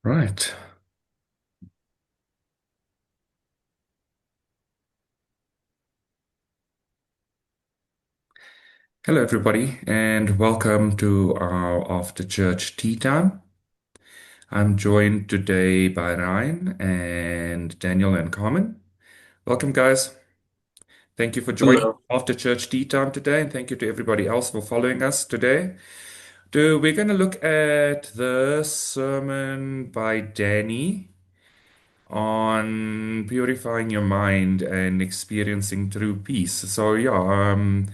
Right. Hello, everybody, and welcome to our after church tea time. I'm joined today by Ryan and Daniel and Carmen. Welcome, guys. Thank you for joining Hello. after church tea time today, and thank you to everybody else for following us today. We're going to look at the sermon by Danny on purifying your mind and experiencing true peace. I'm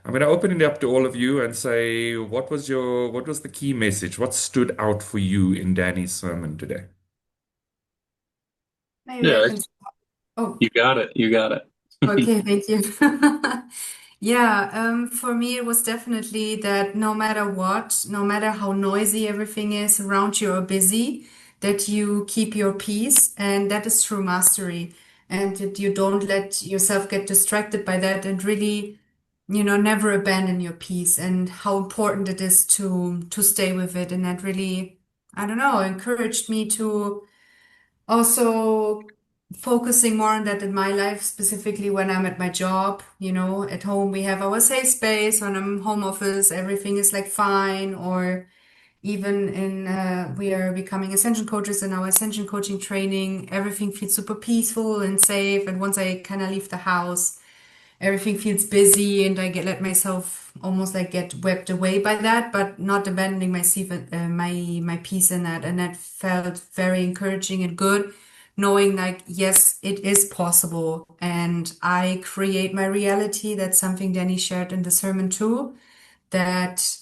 going to open it up to all of you and say, what was the key message? What stood out for you in Danny's sermon today? Maybe I Yeah, can. Oh, you got it. You got it. okay, thank you. Yeah, for me, it was definitely that no matter what, no matter how noisy everything is around you or busy, that you keep your peace, and that is true mastery. And that you don't let yourself get distracted by that and really, never abandon your peace and how important it is to stay with it. And that really, I don't know, encouraged me to also focusing more on that in my life, specifically when I'm at my job. At home we have our safe space. When I'm home office, everything is like fine. Or even in we are becoming ascension coaches in our ascension coaching training, everything feels super peaceful and safe. And once I kind of leave the house, everything feels busy, and I get let myself almost like get swept away by that, but not abandoning my peace in that. And that felt very encouraging and good, knowing like, yes, it is possible, and I create my reality. That's something Danny shared in the sermon too, that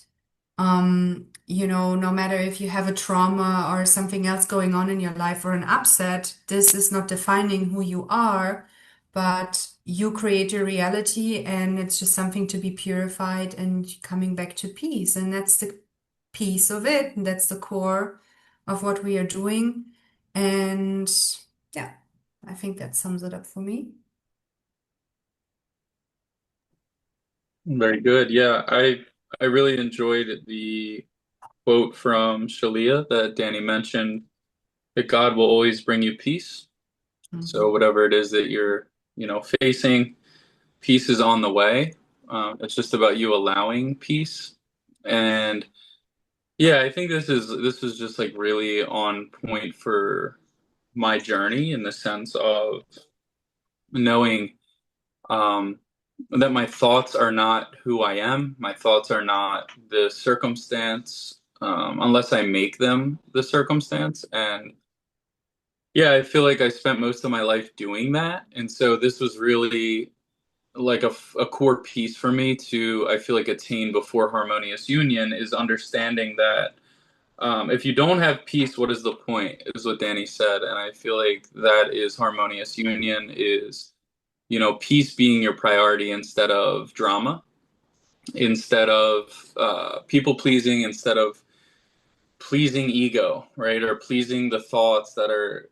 no matter if you have a trauma or something else going on in your life or an upset, this is not defining who you are, but you create your reality, and it's just something to be purified and coming back to peace. And that's the piece of it. And that's the core of what we are doing. And yeah, I think that sums it up for me. Very good. Yeah, I really enjoyed the quote from Shaleia that Danny mentioned that God will always bring you peace. So Mhm. whatever it is that you're, facing, peace is on the way. It's just about you allowing peace. And yeah, I think this is just like really on point for my journey in the sense of knowing um, that my thoughts are not who I am. My thoughts are not the circumstance, unless I make them the circumstance. And yeah, I feel like I spent most of my life doing that. And so this was really like a core piece for me to, I feel like, attain before harmonious union is understanding that if you don't have peace, what is the point? Is what Danny said. And I feel like that is harmonious union is peace being your priority instead of drama, instead of people pleasing, instead of pleasing ego, right? Or pleasing the thoughts that are,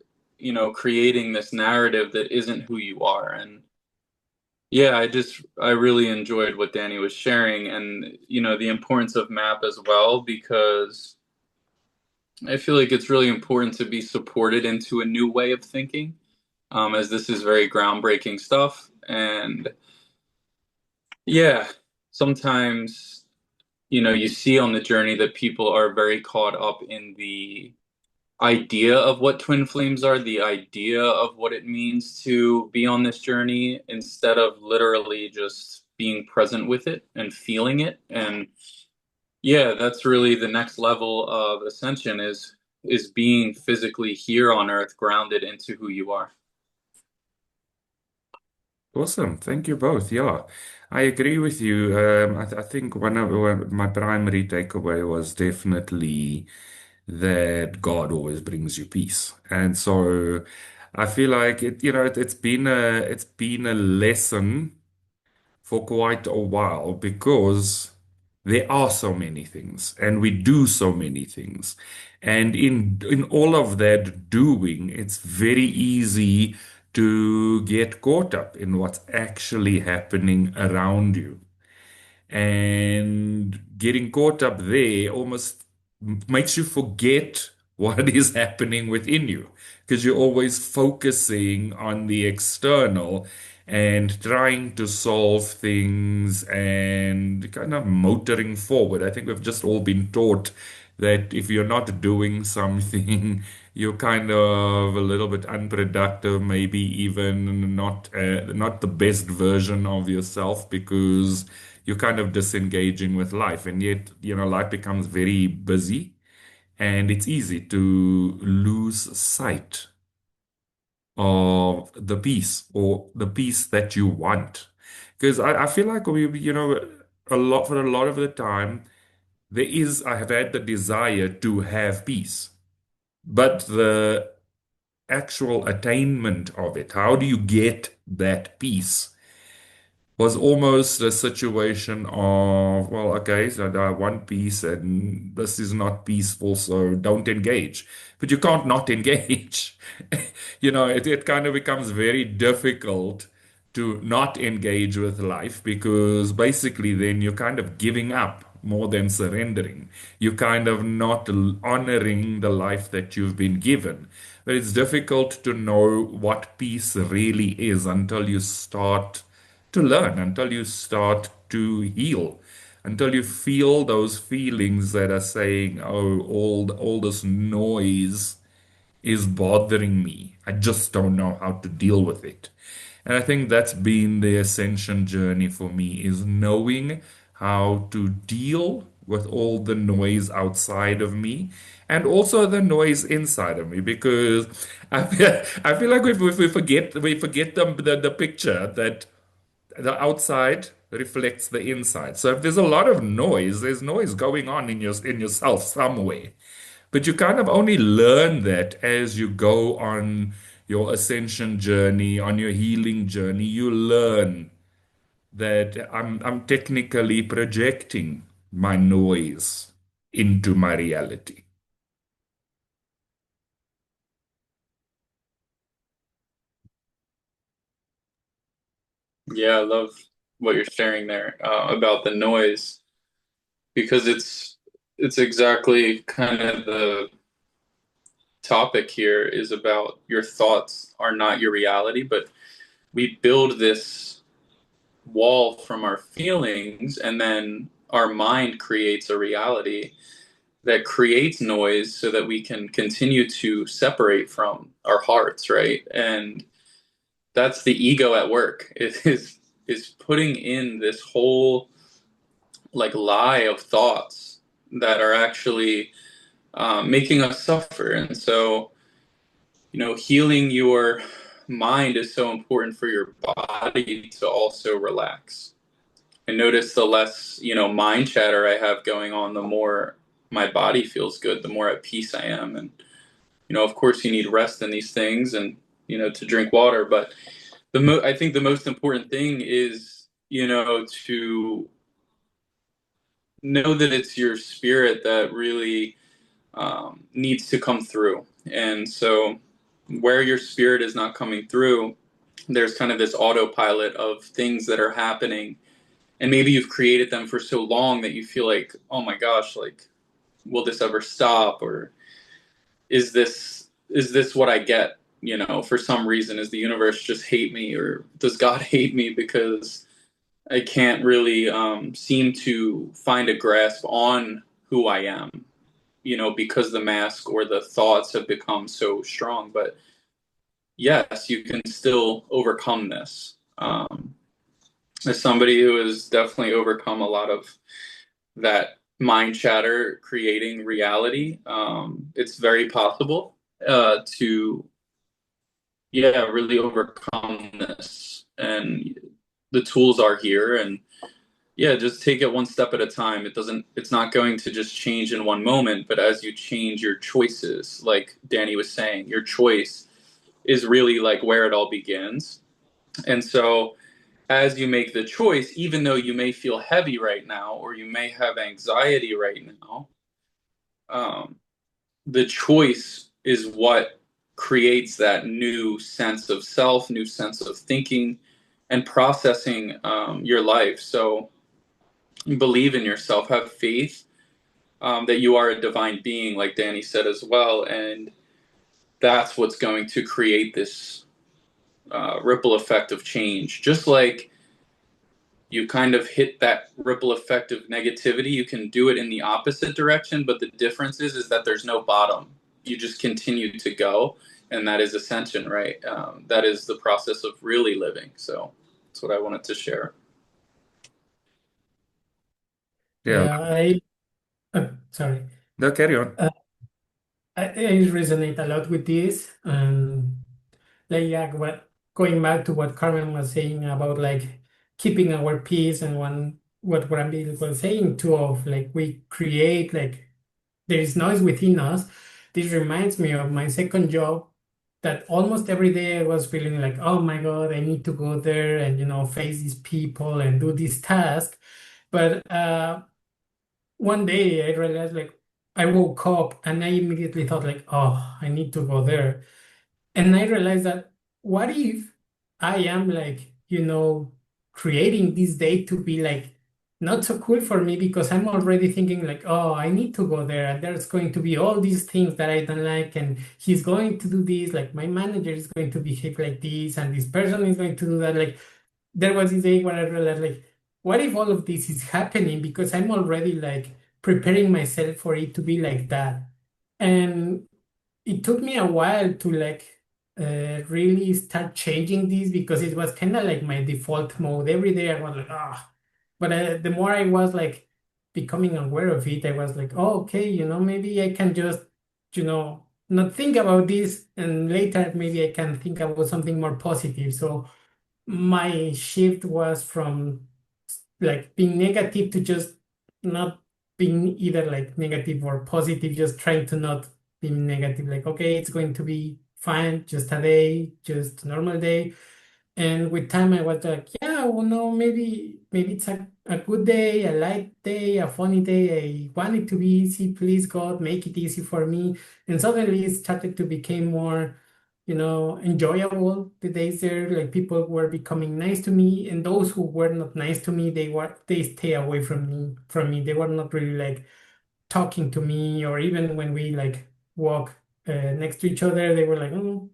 creating this narrative that isn't who you are. And yeah, I really enjoyed what Danny was sharing and, the importance of MAP as well, because I feel like it's really important to be supported into a new way of thinking, as this is very groundbreaking stuff. And yeah, sometimes, you see on the journey that people are very caught up in the idea of what twin flames are, the idea of what it means to be on this journey, instead of literally just being present with it and feeling it. And yeah, that's really the next level of ascension is being physically here on earth, grounded into who you are. Awesome. Thank you both. Yeah, I agree with you. I think one of my primary takeaway was definitely that God always brings you peace. And so I feel like it's been a lesson for quite a while because there are so many things and we do so many things. And in all of that doing, it's very easy to get caught up in what's actually happening around you. And getting caught up there almost makes you forget what is happening within you, because you're always focusing on the external and trying to solve things and kind of motoring forward. I think we've just all been taught that if you're not doing something, you're kind of a little bit unproductive, maybe even not the best version of yourself, because you're kind of disengaging with life. And yet, life becomes very busy and it's easy to lose sight of the peace or the peace that you want. Because I feel like for a lot of the time, I have had the desire to have peace, but the actual attainment of it, how do you get that peace? Was almost a situation of, well, okay, so I want peace and this is not peaceful, so don't engage. But you can't not engage. It kind of becomes very difficult to not engage with life, because basically then you're kind of giving up more than surrendering. You're kind of not honoring the life that you've been given. But it's difficult to know what peace really is until you start to learn, until you start to heal, until you feel those feelings that are saying, oh, all this noise is bothering me. I just don't know how to deal with it. And I think that's been the ascension journey for me, is knowing how to deal with all the noise outside of me and also the noise inside of me, because I feel like we forget the picture that the outside reflects the inside. So if there's a lot of noise, there's noise going on in yourself somewhere. But you kind of only learn that as you go on your ascension journey, on your healing journey. You learn that I'm technically projecting my noise into my reality. Yeah, I love what you're sharing there about the noise, because it's exactly kind of the topic here is about your thoughts are not your reality, but we build this wall from our feelings, and then our mind creates a reality that creates noise so that we can continue to separate from our hearts, right? And that's the ego at work. It is putting in this whole like lie of thoughts that are actually making us suffer. And so, healing your mind is so important for your body to also relax. I notice the less, mind chatter I have going on, the more my body feels good, the more at peace I am. And, of course you need rest in these things and, to drink water. But I think the most important thing is, to know that it's your spirit that really needs to come through. And so where your spirit is not coming through, there's kind of this autopilot of things that are happening. And maybe you've created them for so long that you feel like, oh my gosh, like, will this ever stop? Or is this what I get? For some reason, does the universe just hate me, or does God hate me because I can't really seem to find a grasp on who I am, because the mask or the thoughts have become so strong. But yes, you can still overcome this. As somebody who has definitely overcome a lot of that mind chatter creating reality, it's very possible to, yeah, really overcome this. And the tools are here, and yeah, just take it one step at a time. It's not going to just change in one moment, but as you change your choices, like Danny was saying, your choice is really like where it all begins. And so as you make the choice, even though you may feel heavy right now, or you may have anxiety right now, um, the choice is what creates that new sense of self, new sense of thinking and processing your life. So believe in yourself, have faith, that you are a divine being, like Danny said as well, and that's what's going to create this ripple effect of change. Just like you kind of hit that ripple effect of negativity, you can do it in the opposite direction, but the difference is that there's no bottom. You just continue to go, and that is ascension, right? That is the process of really living. So that's what I wanted to share. Yeah. Yeah, sorry. No, carry on. Uh, I resonate a lot with this, and like yeah, going back to what Carmen was saying about like keeping our peace, and what Granville was saying too, of like we create like there is noise within us. This reminds me of my second job, that almost every day I was feeling like, oh my God, I need to go there and face these people and do this task. But one day I realized, like, I woke up and I immediately thought like, oh, I need to go there. And I realized that what if I am like, creating this day to be like not so cool for me, because I'm already thinking like, oh, I need to go there and there's going to be all these things that I don't like, and he's going to do this, like my manager is going to behave like this, and this person is going to do that. Like there was this day where I realized like, what if all of this is happening because I'm already like preparing myself for it to be like that? And it took me a while to like really start changing this, because it was kind of like my default mode. Every day I was like, ah. But the more I was like becoming aware of it, I was like, oh, okay, maybe I can just, not think about this, and later maybe I can think about something more positive. So my shift was from like being negative to just not being either like negative or positive, just trying to not be negative. Like, okay, it's going to be fine, just a day, just a normal day. And with time, I was like, yeah, well, no, maybe it's a good day, a light day, a funny day. I want it to be easy. Please, God, make it easy for me. And suddenly it started to become more, enjoyable. The days there, like people were becoming nice to me, and those who were not nice to me, they stay away from me. They were not really like talking to me, or even when we like walk next to each other, they were like, oh,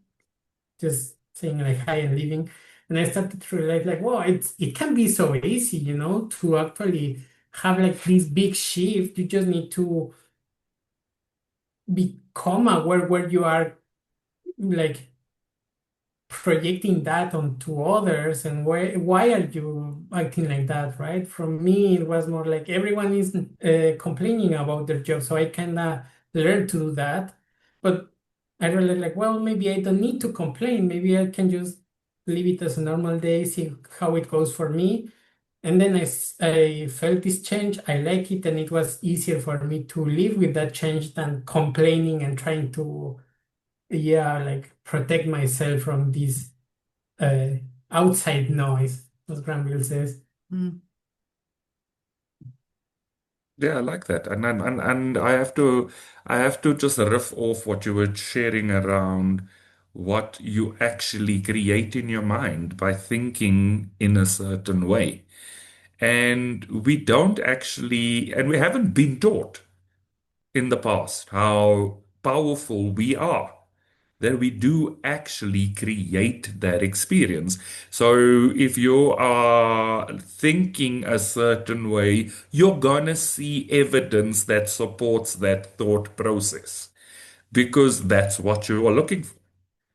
just saying like hi and leaving. And I started to realize like, wow, it can be so easy, to actually have like this big shift. You just need to become aware where you are like projecting that onto others, and why are you acting like that, right? From me, it was more like everyone is complaining about their job, so I kind of learned to do that. But I realized like, well, maybe I don't need to complain. Maybe I can just leave it as a normal day, see how it goes for me. And then I felt this change. I like it, and it was easier for me to live with that change than complaining and trying to, yeah, like protect myself from this uh, outside noise, as Granville says. Mm. Yeah, I like that. And I have to just riff off what you were sharing around what you actually create in your mind by thinking in a certain way. And we don't actually, and we haven't been taught in the past how powerful we are, that we do actually create that experience. So if you are thinking a certain way, you're gonna see evidence that supports that thought process because that's what you are looking for.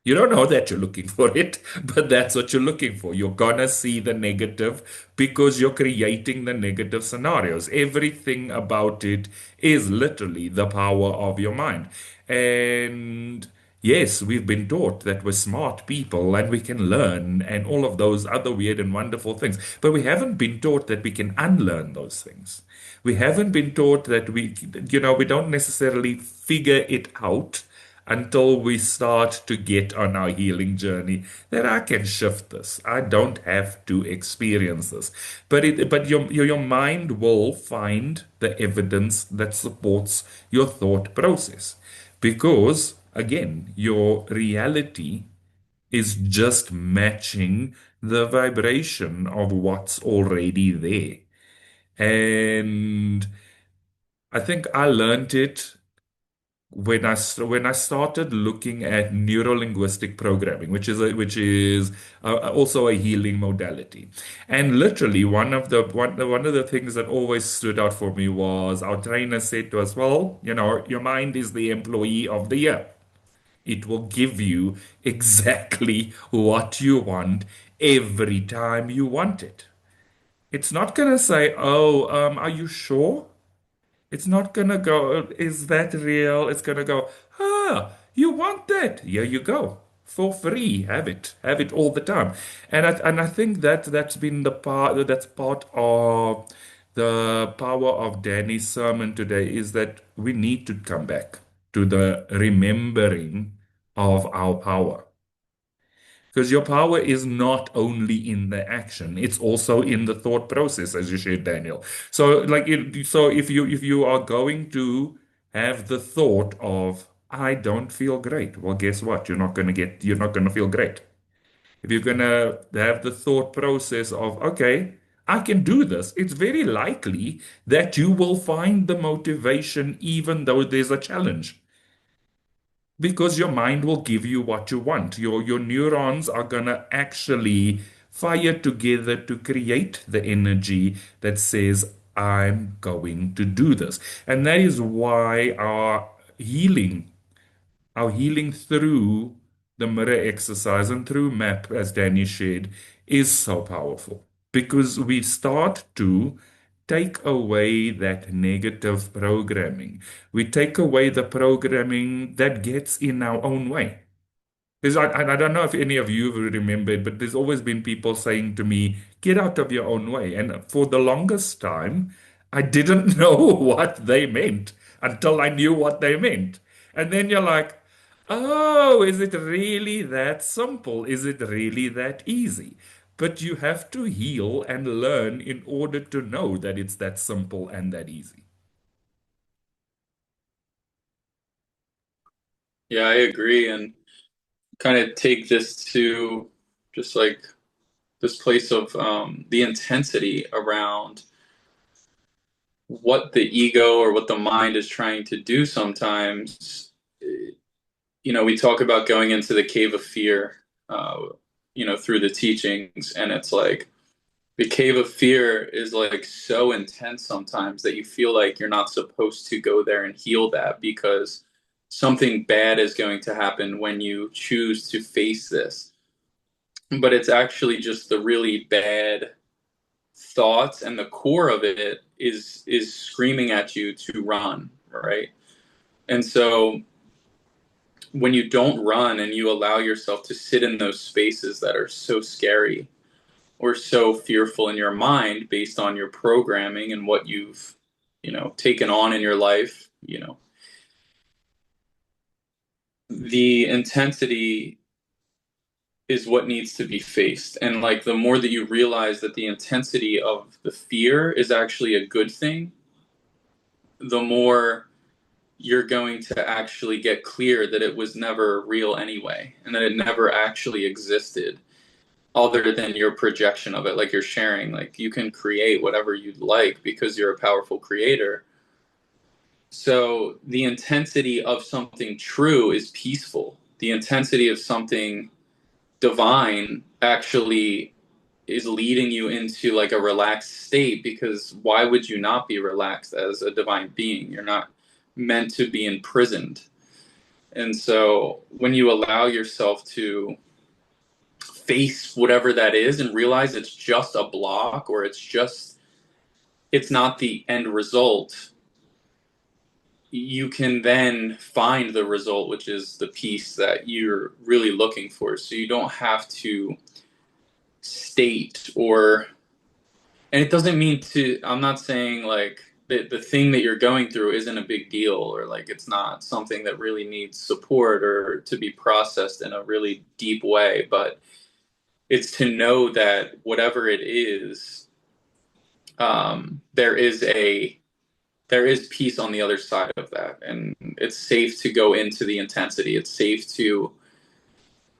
You don't know that you're looking for it, but that's what you're looking for. You're gonna see the negative because you're creating the negative scenarios. Everything about it is literally the power of your mind. And yes, we've been taught that we're smart people and we can learn and all of those other weird and wonderful things, but we haven't been taught that we can unlearn those things. We haven't been taught that we don't necessarily figure it out until we start to get on our healing journey, that I can shift this. I don't have to experience this. But your mind will find the evidence that supports your thought process. Because again, your reality is just matching the vibration of what's already there. And I think I learned it when I started looking at neuro-linguistic programming, which is also a healing modality. And literally, one of the things that always stood out for me was our trainer said to us, "Well, your mind is the employee of the year. It will give you exactly what you want every time you want it. It's not gonna say, oh, are you sure?" It's not gonna go, is that real? It's gonna go, you want that? Here you go. For free. Have it. Have it all the time. And I think that's part of the power of Danny's sermon today is that we need to come back to the remembering of our power. Because your power is not only in the action, it's also in the thought process, as you shared, Daniel. So, if you are going to have the thought of, I don't feel great, well, guess what? You're not gonna feel great. If you're gonna have the thought process of, okay, I can do this, it's very likely that you will find the motivation even though there's a challenge. Because your mind will give you what you want. Your neurons are gonna actually fire together to create the energy that says, I'm going to do this. And that is why our healing through the mirror exercise and through MAP, as Danny shared, is so powerful because we start to take away that negative programming. We take away the programming that gets in our own way. Because I don't know if any of you remember, but there's always been people saying to me, get out of your own way. And for the longest time, I didn't know what they meant until I knew what they meant. And then you're like, oh, is it really that simple? Is it really that easy? But you have to heal and learn in order to know that it's that simple and that easy. Yeah, I agree, and kind of take this to just like this place of the intensity around what the ego or what the mind is trying to do sometimes. We talk about going into the cave of fear, through the teachings, and it's like the cave of fear is like so intense sometimes that you feel like you're not supposed to go there and heal that because something bad is going to happen when you choose to face this. But it's actually just the really bad thoughts, and the core of it is screaming at you to run, right? And so when you don't run and you allow yourself to sit in those spaces that are so scary or so fearful in your mind based on your programming and what you've taken on in your life, the intensity is what needs to be faced. And like the more that you realize that the intensity of the fear is actually a good thing, the more you're going to actually get clear that it was never real anyway, and that it never actually existed other than your projection of it. Like you're sharing, like you can create whatever you'd like because you're a powerful creator. So the intensity of something true is peaceful. The intensity of something divine actually is leading you into like a relaxed state, because why would you not be relaxed as a divine being? You're not meant to be imprisoned. And so when you allow yourself to face whatever that is and realize it's just a block, or it's not the end result, you can then find the result, which is the peace that you're really looking for. So you don't have to state and it doesn't mean I'm not saying like the thing that you're going through isn't a big deal, or like it's not something that really needs support or to be processed in a really deep way, but it's to know that whatever it is, there is peace on the other side of that, and it's safe to go into the intensity. It's safe to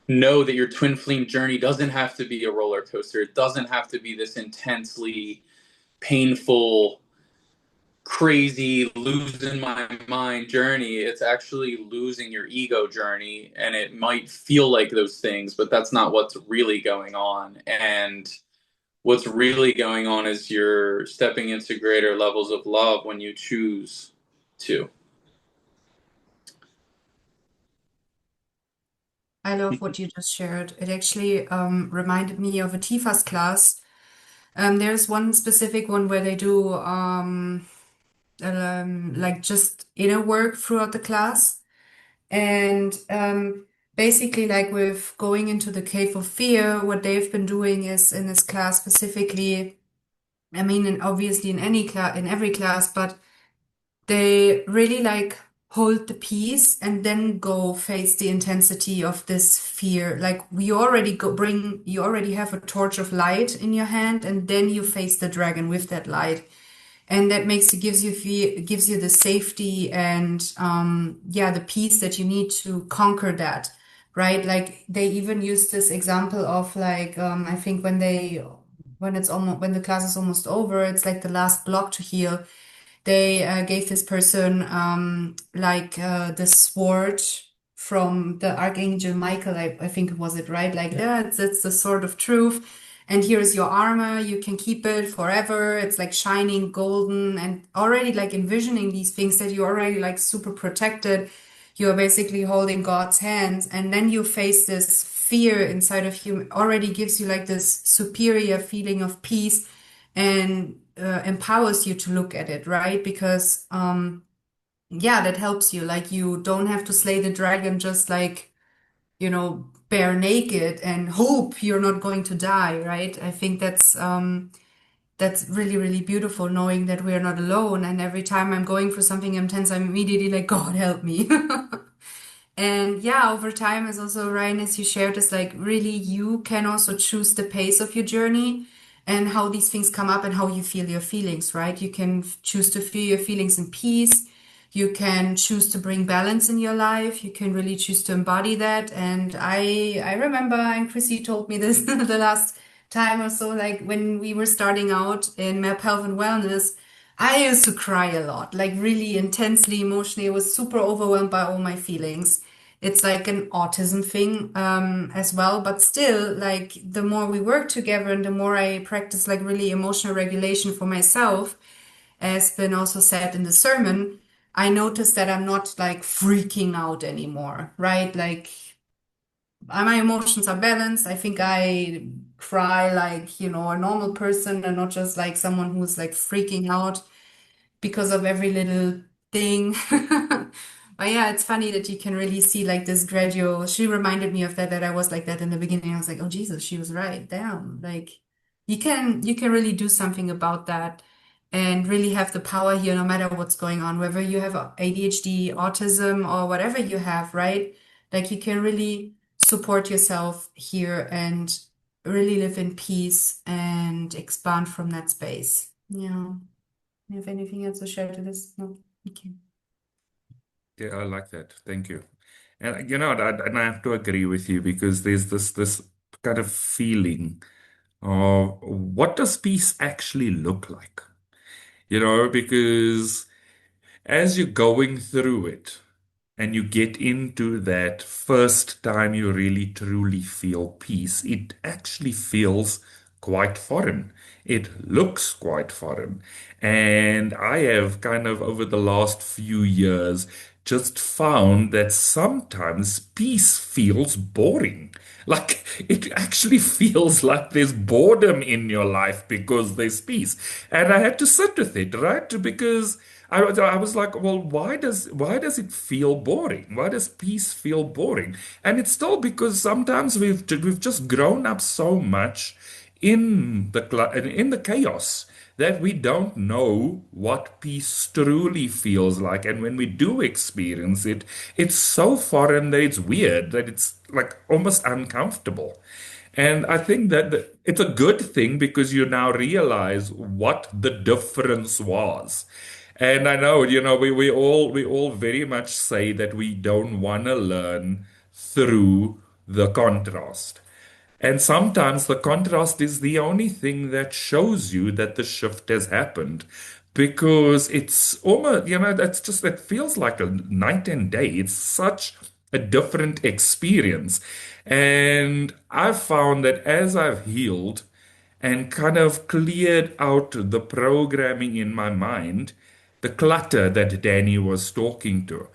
know that your twin flame journey doesn't have to be a roller coaster. It doesn't have to be this intensely painful, crazy losing my mind journey. It's actually losing your ego journey, and it might feel like those things, but that's not what's really going on. And what's really going on is you're stepping into greater levels of love when you choose to. I love what you just shared. It actually reminded me of a TIFAS class. There's one specific one where they do like just inner work throughout the class. And basically, like with going into the cave of fear, what they've been doing is in this class specifically, I mean, and obviously in any class, in every class, but they really like hold the peace and then go face the intensity of this fear. Like you already have a torch of light in your hand, and then you face the dragon with that light. And that gives you the safety and yeah, the peace that you need to conquer that, right? Like they even use this example of like I think when the class is almost over, it's like the last block to heal. They gave this person like the sword from the Archangel Michael, I think was it, right? Like, yeah, it's the sword of truth. And here's your armor. You can keep it forever. It's like shining golden and already like envisioning these things that you're already like super protected. You're basically holding God's hands. And then you face this fear inside of you, already gives you like this superior feeling of peace and empowers you to look at it, right? Because yeah, that helps you. Like you don't have to slay the dragon just like, bare naked and hope you're not going to die, right? I think that's really, really beautiful knowing that we're not alone. And every time I'm going for something intense, I'm immediately like, God help me. And yeah, over time, as also Ryan, as you shared, is like really you can also choose the pace of your journey and how these things come up and how you feel your feelings, right? You can choose to feel your feelings in peace. You can choose to bring balance in your life. You can really choose to embody that. And I remember, and Chrissy told me this the last time or so, like when we were starting out in Map Health and Wellness, I used to cry a lot, like really intensely emotionally. I was super overwhelmed by all my feelings. It's like an autism thing as well, but still, like the more we work together and the more I practice like really emotional regulation for myself, as been also said in the sermon, I noticed that I'm not like freaking out anymore, right? Like my emotions are balanced. I think I cry like, a normal person and not just like someone who's like freaking out because of every little thing. But yeah, it's funny that you can really see like this gradual. She reminded me of that I was like that in the beginning. I was like, oh Jesus, she was right. Damn. Like you can really do something about that and really have the power here no matter what's going on, whether you have ADHD, autism, or whatever you have, right? Like you can really support yourself here and really live in peace and expand from that space. Yeah. You have anything else to share to this? No? Okay. Yeah, I like that. Thank you. And and I have to agree with you because there's this kind of feeling of what does peace actually look like? Because as you're going through it and you get into that first time you really truly feel peace, it actually feels quite foreign. It looks quite foreign. And I have kind of over the last few years just found that sometimes peace feels boring. Like it actually feels like there's boredom in your life because there's peace. And I had to sit with it, right? Because I was like, well, why does it feel boring? Why does peace feel boring? And it's still because sometimes we've just grown up so much in the chaos that we don't know what peace truly feels like. And when we do experience it, it's so foreign that it's weird, that it's like almost uncomfortable. And I think that it's a good thing because you now realize what the difference was. And I know, we all very much say that we don't want to learn through the contrast. And sometimes the contrast is the only thing that shows you that the shift has happened. because it's almost, that's just, it feels like a night and day. It's such a different experience. And I've found that as I've healed and kind of cleared out the programming in my mind, the clutter that Danny was talking to.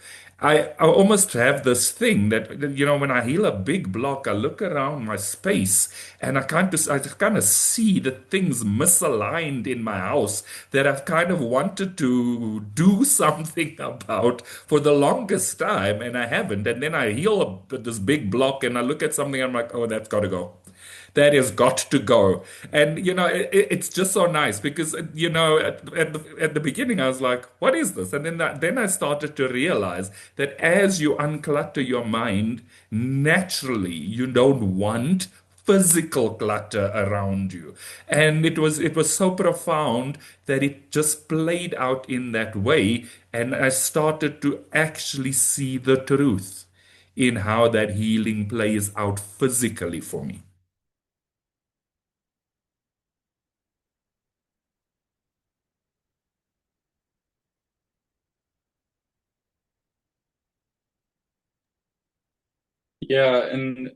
I almost have this thing that, when I heal a big block, I look around my space and I kind of see the things misaligned in my house that I've kind of wanted to do something about for the longest time, and I haven't. And then I heal this big block and I look at something, I'm like, oh, that's got to go. That has got to go. And it's just so nice because at the beginning I was like, what is this? And then I started to realize that as you unclutter your mind, naturally you don't want physical clutter around you. And it was so profound that it just played out in that way, and I started to actually see the truth in how that healing plays out physically for me. Yeah, and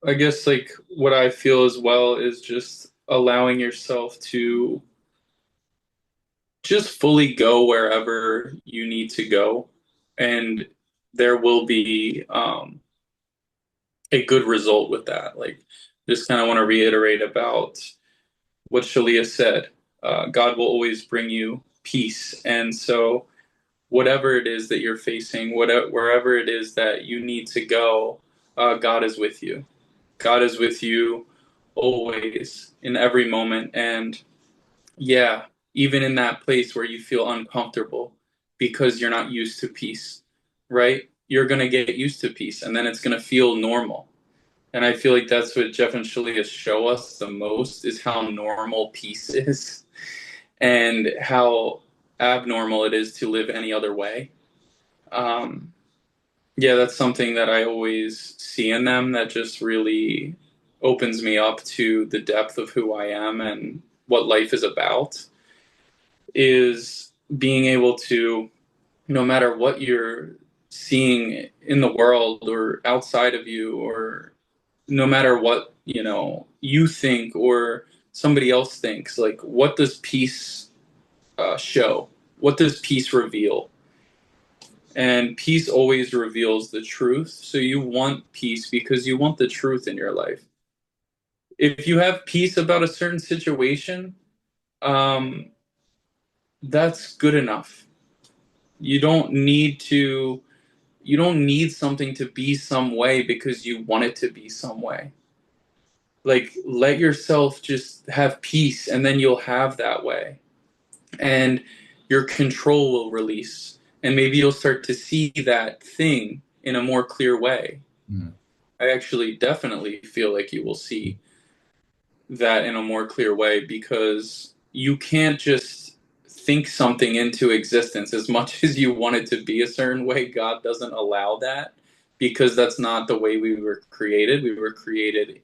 I guess like what I feel as well is just allowing yourself to just fully go wherever you need to go, and there will be a good result with that. Like, just kind of want to reiterate about what Shaleia said. God will always bring you peace, and so whatever it is that you're facing, whatever wherever it is that you need to go, God is with you. God is with you always in every moment. And yeah, even in that place where you feel uncomfortable because you're not used to peace, right? You're going to get used to peace and then it's going to feel normal. And I feel like that's what Jeff and Shalia show us the most is how normal peace is and how abnormal it is to live any other way. Um, yeah, that's something that I always see in them that just really opens me up to the depth of who I am and what life is about, is being able to, no matter what you're seeing in the world or outside of you, or no matter what, you think or somebody else thinks, like, what does peace show? What does peace reveal? And peace always reveals the truth. So you want peace because you want the truth in your life. If you have peace about a certain situation, um, that's good enough. You don't need to, you don't need something to be some way because you want it to be some way. Like, let yourself just have peace and then you'll have that way. And your control will release. And maybe you'll start to see that thing in a more clear way. Mm. I actually definitely feel like you will see that in a more clear way because you can't just think something into existence as much as you want it to be a certain way. God doesn't allow that because that's not the way we were created. We were created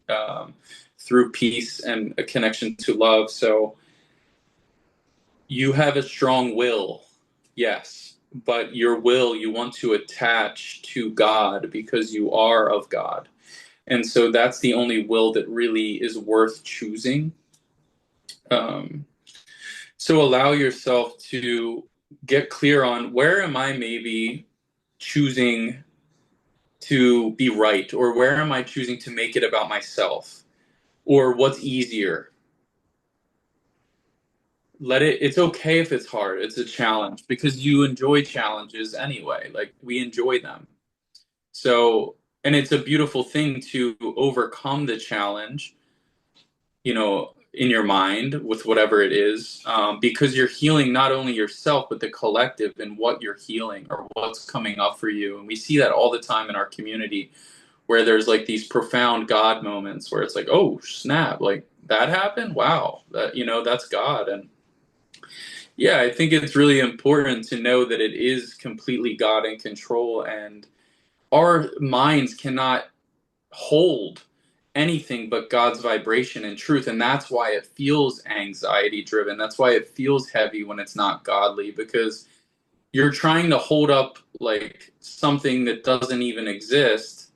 through peace and a connection to love. So you have a strong will, yes, but your will you want to attach to God because you are of God. And so that's the only will that really is worth choosing. Um, so allow yourself to get clear on where am I maybe choosing to be right, or where am I choosing to make it about myself, or what's easier. It's okay if it's hard, it's a challenge because you enjoy challenges anyway, like we enjoy them. So, and it's a beautiful thing to overcome the challenge, in your mind with whatever it is, because you're healing not only yourself but the collective and what you're healing or what's coming up for you. And we see that all the time in our community where there's like these profound God moments where it's like, oh snap, like that happened, wow, that that's God. And yeah, I think it's really important to know that it is completely God in control, and our minds cannot hold anything but God's vibration and truth. And that's why it feels anxiety driven. That's why it feels heavy when it's not godly, because you're trying to hold up like something that doesn't even exist,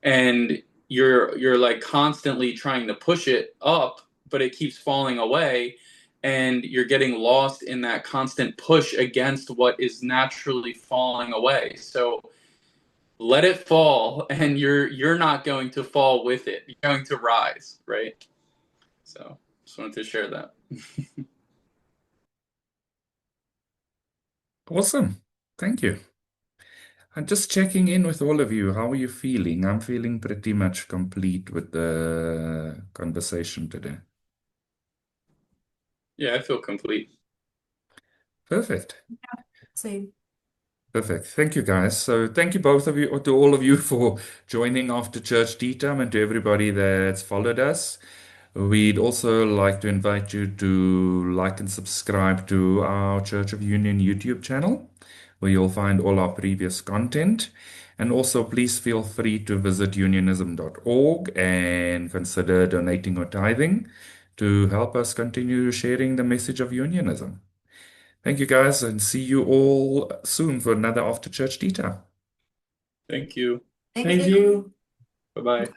and you're like constantly trying to push it up, but it keeps falling away, and you're getting lost in that constant push against what is naturally falling away. So let it fall, and you're not going to fall with it. You're going to rise, right? So just wanted to share that. Awesome. Thank you. I'm just checking in with all of you. How are you feeling? I'm feeling pretty much complete with the conversation today. Yeah, I feel complete. Perfect. Same. Perfect. Thank you, guys. So thank you both of you, or to all of you for joining after church tea time, and to everybody that's followed us. We'd also like to invite you to like and subscribe to our Church of Union YouTube channel, where you'll find all our previous content. And also, please feel free to visit unionism.org and consider donating or tithing to help us continue sharing the message of unionism. Thank you, guys, and see you all soon for another after church tea time. Thank you. Thank Thank you. you. Bye bye.